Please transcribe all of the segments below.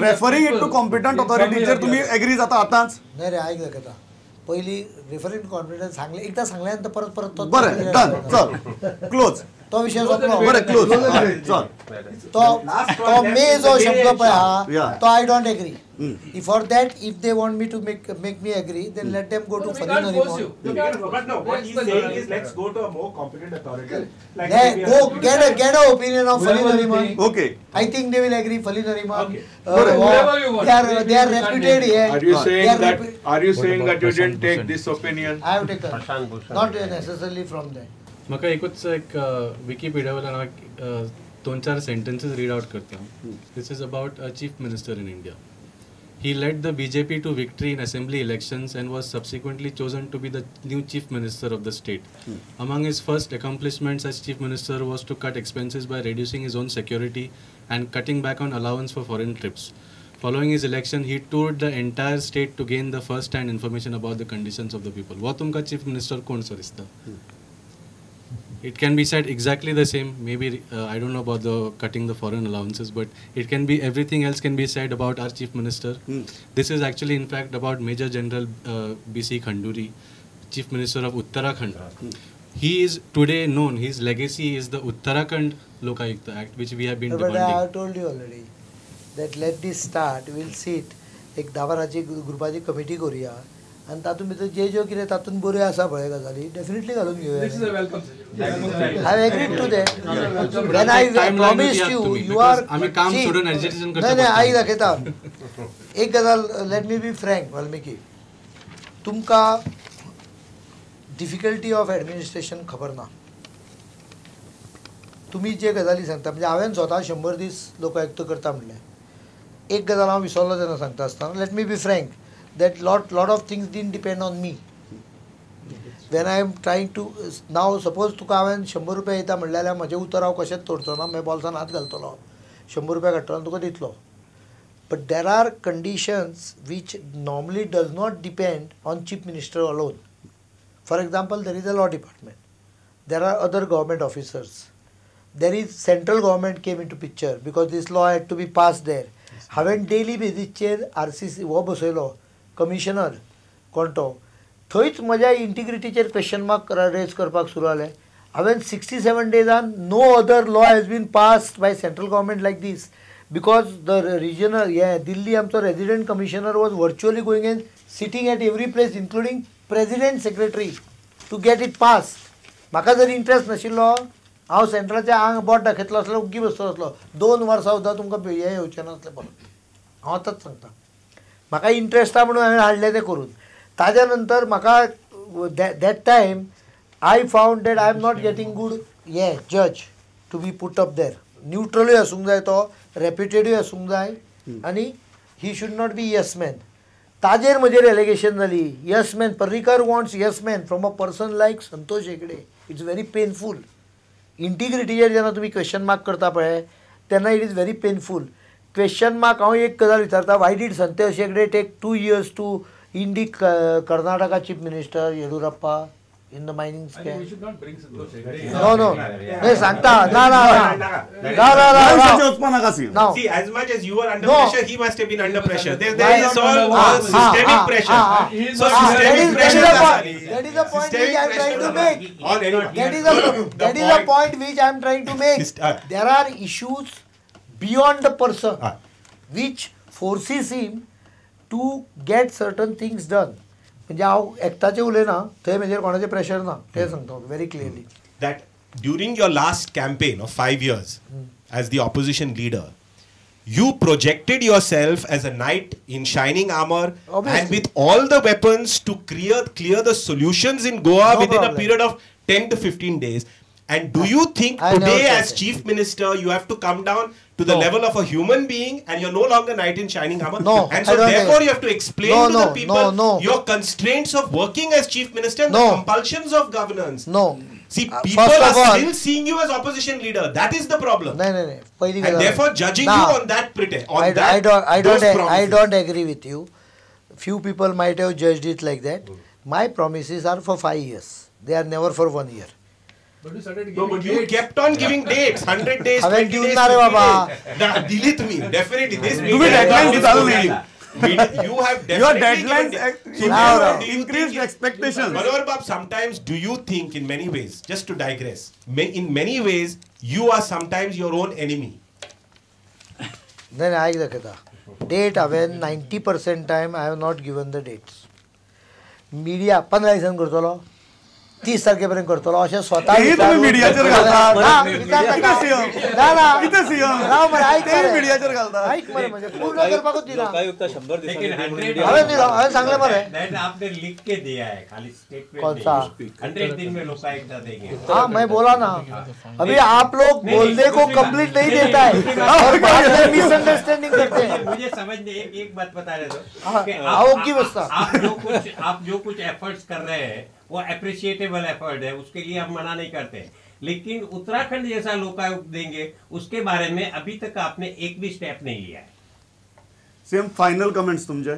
Referring it to competent ऑथॉरिटीचेर तुम्ही agree जाता आतांच? नाही रे, ऐक दाखयता पयली रेफरीन कॉन्फिडन्स सांगले एकदा सांगल्यानंतर परत परत तो बरें डन चल क्लोज तो विषय सोंपलो. बरें क्लोज चल तो मे जो शब्द पळय हा Yeah. तो I don't agree. For that if they want me to make me agree then let them go to Fali Nariman. But no, what he's saying is let's go to a more competent authority. Like Go get a opinion of Fali Nariman. Okay. I think they will agree. Fali Nariman. Okay. Whatever you want. They are reputed here. Are you saying that? They Are you saying that you didn't take this opinion? I have taken. Not necessarily from that. म्हाका एकूच एक Wikipedia वयल्यान हांव 2-4 sentences read out करता. This is about a chief minister in India. He led the BJP to victory in assembly elections and was subsequently chosen to be the new chief minister of the state. Among his first accomplishments as chief minister was to cut expenses by reducing his own security and cutting back on allowance for foreign trips. Following his election, he toured the entire state to gain the first-hand information about the conditions of the people. What तुमका chief minister कोण सो दिसता? It can be said exactly the same. Maybe I don't know about the cutting the foreign allowances, but it can be everything else can be said about our chief minister. This is actually, in fact, about Major General B.C. Khanduri, chief minister of Uttarakhand. He is today known. His legacy is the Uttarakhand Lokayukta Act, which we have been But I demanding. have told you already that let this start. We'll sit एक 10-12 ग्रुपाची committee करूया आणि तातूंत भितर जे कितें तातूंत बऱ्यो आसा पळय गजाली डेफिनेटली घालून घेवया. This is a welcome suggestion. I have agreed to that. When I promised you are. आम्ही काम सोडून agitation करता. नाही आई दाखयता एक गजाल. Let me be frank Valmiki, तुमका डिफिकल्टी ऑफ एडमिनिस्ट्रेशन खबर ना. तुम्ही जे गजाली सांगता म्हणजे हांवें स्वता 100 दीस लोकायुक्त करता म्हणलें. एक गजाल हांव विसरलो तेन्ना सांगता आसतना let me be frank that lot of things didn't depend on me. When I am trying to now suppose तुका हांवें 100 रुपया येता म्हणल्यार म्हजें उतर हांव कशेंच तोडचो ना. मागीर बॉल्सान हात घालतलो 100 रुपया काडटलो आनी तुका दितलो. But there are conditions which normally does not depend on chief minister alone. For example, there is a law department. There are other government officers. There is central government came into picture because this law had to be passed there. हांवें daily बेजीसचेर RCC हो बसयलो commissioner कोण तो. थंयच म्हज्या इंटिग्रिटीचेर question mark raise करपाक सुरू जालें. हांवें 67 डेजान no other law has been passed by central government like this because the regional Delhi आमचो resident commissioner was virtually going and sitting at every place including president secretary to get it pass. म्हाका जर interest नाशिल्लो हांव सेंट्रलच्या आंग boat दाखयतलो आसलो उग्गी बसलो आसलो 2 वर्सां सुद्दां तुमकां हें येवचें नासलें परत. हांव आतांच सांगता म्हाका इंट्रस्ट आसा म्हणून हांवें हाडलें तें करून. ताज्या नंतर म्हाका that time I found that I am not getting good जज to be put up there. न्यूट्रलूय आसूंक जाय, तो रेप्युटेडूय आसूंक जाय आनी he should not be yes man. ताजेर म्हजेर एलिगेशन जाली. Yes man Parrikar wants yes man from a person like Santosh Hegde. It's very painful. इंटिग्रिटीचेर जेन्ना तुमी क्वेश्चन मार्क करता पळय तेन्ना it is very painful. Question mark हांव एक गजाल विचारता, why did Santosh Hegde take 2 years to indict Karnataka chief minister Yeddyurappa in the mining scam? We should not bring Santosh Hegde. No. नहीं सांगता ना. Now, see, as much as you were under No. pressure, he must have been under pressure. There is all systemic pressure. So systemic that pressure. is the point which I am trying to make. That is the point which I am trying to make. There are issues beyond the person which forces him to get certain things done. म्हणजे हांव एकटाचें उलयना, थंय म्हजेर कोणाचें pressure ना तें सांगता very clearly. That during your last campaign of 5 years as the opposition leader, you projected yourself as a knight in shining armor. Obviously. And with all the weapons to clear the solutions in Goa within a period of 10 to 15 days. And do you think today as chief minister you have to come down to the level of a human being and you're no longer knight in shining armor? No. And so therefore you have to explain to the people No. your constraints of working as chief minister and the compulsions of governance. No. See, people are still seeing you as opposition leader. That is the problem. No. पहिली And therefore judging you on that pretense. I don't agree with you. Few people might have judged it like that. My promises are for 5 years. They are never for 1 year. But you started No, giving but you dates. kept on giving dates, 100 days, Haven't 20 given days, ना रे 50 बाबा. days. दिली तुम्ही, definitely. This तुम्ही media deadlines is दिसाल going. नाही. You have definitely Your given deadlines dates. So do you increased think- expectations. Manohar Bab, sometimes do you think in many ways, just to digress, in many ways, you are sometimes your own enemy? नाही ऐक दाखयता date हांवें 90% time I have not given the dates. Media 15 दिसान करतलो, 30 तारखेपर्यंत करतलो अशें स्वता तेही तुम्ही मीडियाचेर घालतात. कितें CM? ना ना कितें CM? राव मरे ऐक तेही मरे. मीडियाचेर घालतात. ऐक मरे म्हणजे पूर्ण करपाकूच दिना. लोकायुक्त 100 दिवसांनी हांवें दिलो, हांवें सांगलें मरे. दैट आपने लिख के दिया है खाली स्टेटमेंट कौन सा? 100 दिन में लोकायुक्त देंगे. हाँ मैं बोला ना, अभी आप लोग बोलने को कंप्लीट नहीं देता है और बाद में मिसअंडरस्टैंडिंग करते हैं. मुझे समझने एक बात बता रहे हाँ, दो कि आओ की बस्ता. आप जो कुछ एफर्ट्स कर रहे हैं वो अप्रिशिएटेबल एफर्ट है, उसके लिए हम मना नहीं करते, लेकिन उत्तराखंड जैसा लोकायुक्त देंगे उसके बारे में अभी तक आपने एक भी स्टेप नहीं लिया है. CM फायनल कमेंट्स तुमचे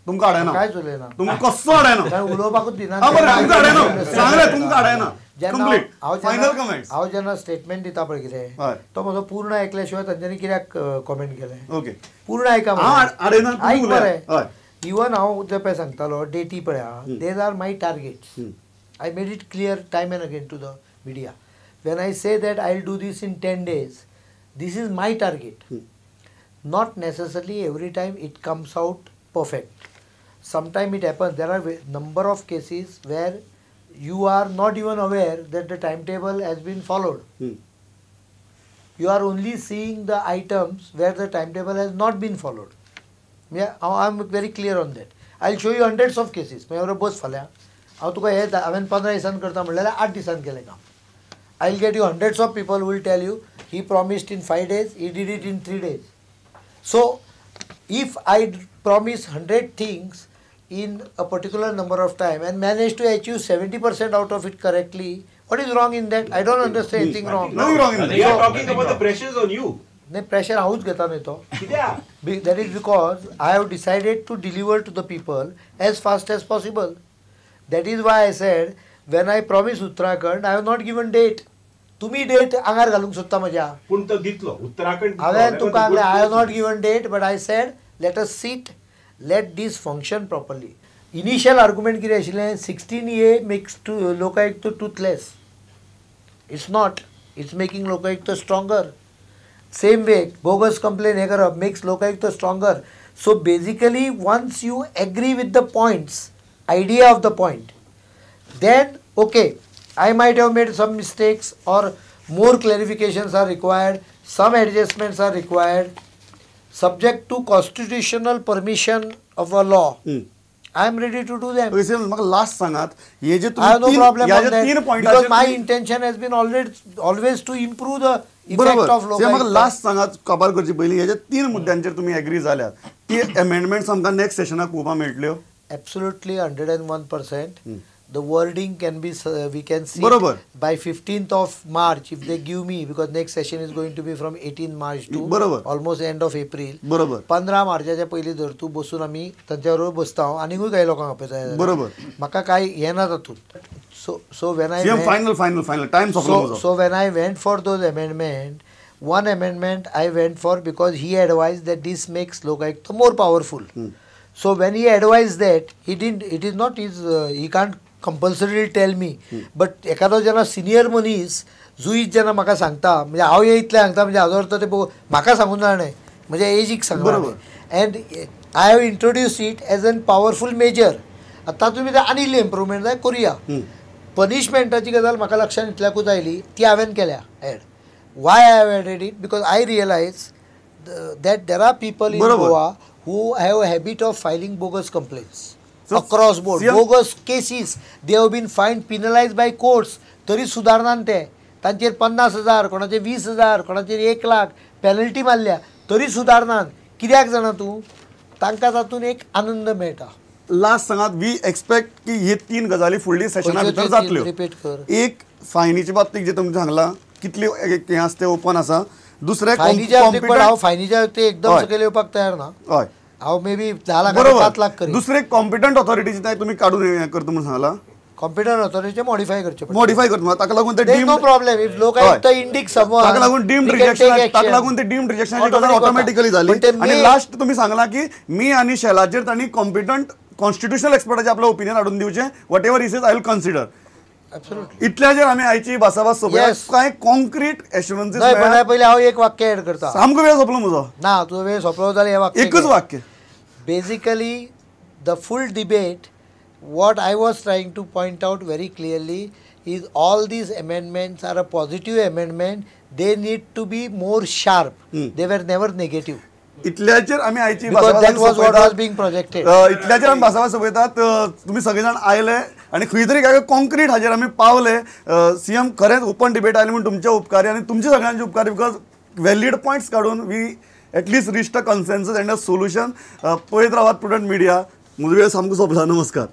तुमकां हाडायना. काय चलयना तुमकां कसो हाडायना. कारण उलोवपाकूच दिना. हा बरें तुमकां हाडायना. सांग रे तुमकां हाडायना. Complete final comments. हांव जेन्ना स्टेटमेंट दिता पळय कितें हय. तो म्हजो पूर्ण ऐकल्याशिवाय तांच्यांनी कित्याक कॉमेंट केलें. ओके. पूर्ण ऐका हाडायना तुम्ही ऐक उलया. मरे. हय. इवन हांव जे पळय सांगतालो डेटी पळया, these are my targets. I made it clear time and again to the media. When I say that I'll do this in 10 days, this is my target. Not necessarily every time it comes out perfect. Sometimes it happens. There are number of cases where you are not even aware that the timetable has been followed. You are only seeing the items where the timetable has not been followed. Yeah, I'm very clear on that. I'll show you hundreds of cases. मैं बस फाल्यां हांव तुका हे हांवें 15 दिसान करता म्हणल्यार 8 दिसान केलें काम. I will get you hundreds of people will tell you he promised in 5 days, he did it in 3 days. So if I promise 100 things in a particular number of time and manage to achieve 70% out of it correctly, what is wrong in that? I don't understand anything wrong. Nothing wrong in They are that. talking about the pressures on you. नाही pressure हांवूच घेता न्ही तो. कित्याक? That is because I have decided to deliver to the people as fast as possible. That is why I said when I promise Uttarakhand, I have not given date. तुम्ही date आंगार घालूंक सोदता म्हज्या. पूण तो दितलो उत्तराखंड. हांवें तुका सांगलें I have not given date, but I said let us sit, let this function properly. Initial argument कितें आशिल्लें 16A makes Lokayukta toothless. It's not. It's making Lokayukta stronger. Same way, bogus complaint हे करप makes Lokayukta stronger. So basically, once you agree with the points, idea of the point, then okay, I might have made some mistakes or more clarifications are required, some adjustments are required, subject to constitutional permission of a law. I am ready to do them. Okay, CM, म्हाका last सांगात हे जे I have no problem on that तीन because my पॉइंटाचेर intention has been always to improve the effect बरोबर. of CM, म्हाका local. Last सांगात कबार करचे पयलीं हे जे तीन मुद्द्यांचेर तुम्ही एग्री जाल्यात ती अमेंडमेंट्स आमकां नेक्स्ट सेशनाक पळोवपाक मेळटल्यो. Absolutely 101%. The wording can be, we can see बरोबर. by 15th of March if they give me, because next session is going to be from 18 March to बरोबर. almost end of April. बरोबर. 15 मार्चाच्या पयलीं धर तूं बसून आमी तांच्या बसता हांव आनीकूय काही लोकांक आपयता. बरोबर. म्हाका कांय हें ना तातूंत. So when I CM, went, final time सोंपलो so when I went for those amendment, one amendment I went for because he advised that this makes Lokayukta more powerful. So when he advised that, he didn't. It is not his. He can't compulsorily tell me. But एखादो जेन्ना senior मनीस जुईत जेन्ना म्हाका सांगता म्हणजे हांव हे इतलें सांगता म्हणजे हाजो अर्थ ते म्हाका सांगून जाणें म्हणजे एजीक सांगता. And I have introduce it as an powerful measure. तातूंत भितर आनी इल्ली इम्प्रुवमेंट जाय करुया. पनिशमेंटाची गजाल म्हाका लक्षांत इतल्याकूच आयली ती हांवें केल्या add. Why I have added it because I realise that there are people in Goa who have a habit of filing bogus complaints across board. Bogus cases, they have been fined, penalized by courts. तरी सुदारणान ते तांचेर 50,000 कोणाचेर 20,000 कोणाचेर 1,00,000 penalty मारल्या तरी सुदारणान. कित्याक जाणा तूं तांकां तातूंत एक आनंद मेळटा. लास्ट सांगात वी एक्सपेक्ट की हे तीन गजाली फुडली सेशना भितर जातल्यो. रिपीट कर. एक फायनीच्या बाबतीत जे तुमचें सांगलां कितले हें आसा तें ओपन आसा. दुसरें फायनीच्या बाबतीत पण हांव फायनीच्या बाबतीत एकदम सकयल येवपाक तयार ना. हय हांव मे बी 10 लाख 5 लाख करीन. दुसरे कॉम्पिटंट ऑथॉरिटीची तुम्ही काढून हे करता म्हणून सांगला. कॉम्पिटंट ऑथॉरिटीचे मॉडिफाय करचे पडटा. मॉडिफाय करता ताका लागून ते There is no problem. If Lokayukta इंडीक someone, ताका लागून deemed we can rejection take ताका action. लागून ते डीम्ड रिजेक्शनाची गजाल Automatic होता. ऑटोमॅटिकली झाली. पण ते आणि मे- लास्ट तुम्ही सांगला की मी आणि शेलाचेर तांणी कॉम्पिटंट कॉन्स्टिट्युशनल एक्सपर्टाचे आपलं ओपिनियन हाडून दिवचे what ever is I will consider. Absolutely. इतल्याचेर आमी आयची भासाभास सोपया Yes. कांय कॉन्क्रीट एश्युरन्सीस नाही पण पहिले हांव एक वाक्य ऍड करता. सामको वेळ सोंपलो म्हजो. ना तुजो वेळ सोंपलो जाल्यार हे वाक्य एकच वाक्य. Basically, the full debate, what I was trying to point out very clearly is all these amendments are a positive amendment. They need to be more sharp. They were never negative. इतल्याचेर आमी आयची Because that भासाभास was what सोपयतात. was being projected. इतल्याचेर आमी भासाभास सोपयतात. तुम्ही सगळे जाण आयले आणि खंय तरी काय कॉन्क्रीट हाजेर आमी पावले. सीएम खरेंच ओपन डिबेट आयले म्हणून तुमचे उपकारी आणि तुमचे सगळ्यांचे उपकारी बिकॉज व्हॅलिड पॉयंट्स काढून we at least reach a consensus and a solution. पळयत रावात प्रुडंट मिडिया. म्हजो वेळ सामको सोंपला. नमस्कार.